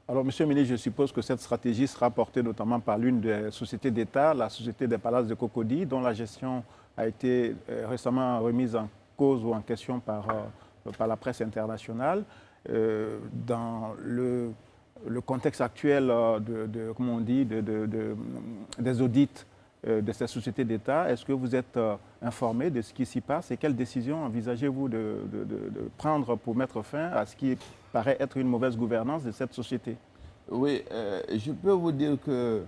Alors, Monsieur le ministre, je suppose que cette stratégie sera portée notamment par l'une des sociétés d'État, la Société des Palaces de Cocody, dont la gestion a été récemment remise en cause ou en question par la presse internationale. Dans le contexte actuel comment on dit, des audits de ces sociétés d'État, est-ce que vous êtes informé de ce qui s'y passe et quelles décisions envisagez-vous de prendre pour mettre fin à ce qui paraît être une mauvaise gouvernance de cette société? Oui, je peux vous dire que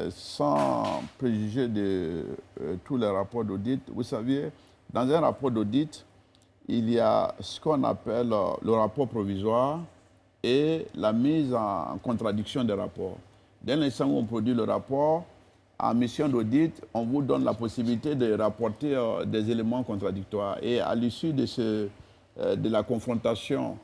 sans préjuger de tous les rapports d'audit, vous savez, dans un rapport d'audit, il y a ce qu'on appelle le rapport provisoire et la mise en contradiction des rapports. Dès l'instant où on produit le rapport, en mission d'audit, on vous donne la possibilité de rapporter des éléments contradictoires. Et à l'issue de la confrontation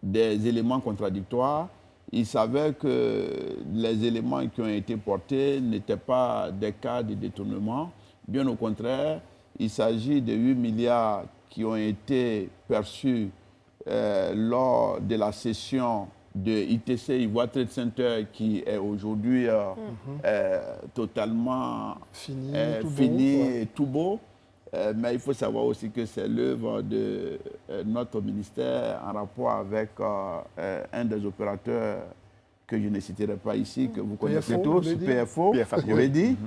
des éléments contradictoires, il s'avère que les éléments qui ont été portés n'étaient pas des cas de détournement. Bien au contraire, il s'agit de 8 milliards qui ont été perçus lors de la session de ITC, Ivoire Trade Center, qui est aujourd'hui totalement fini et tout beau. Mais il faut savoir aussi que c'est l'œuvre de notre ministère en rapport avec un des opérateurs que je ne citerai pas ici, que vous connaissez tous, PFO, je l'ai dit.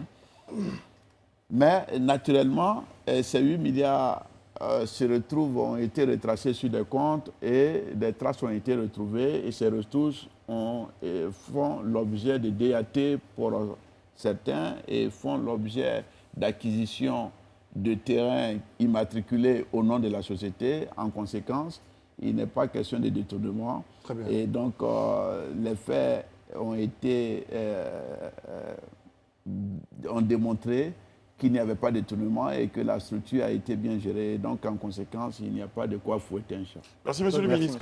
Mais naturellement, ces 8 milliards ont été retracés sur des comptes et des traces ont été retrouvées et ces ressources font l'objet de DAT pour certains et font l'objet d'acquisition de terrains immatriculés au nom de la société. En conséquence, il n'est pas question de détournement. Très bien. Et donc, les faits ont démontré qu'il n'y avait pas de détournement et que la structure a été bien gérée. Donc, en conséquence, il n'y a pas de quoi fouetter un chat. Merci, monsieur le ministre.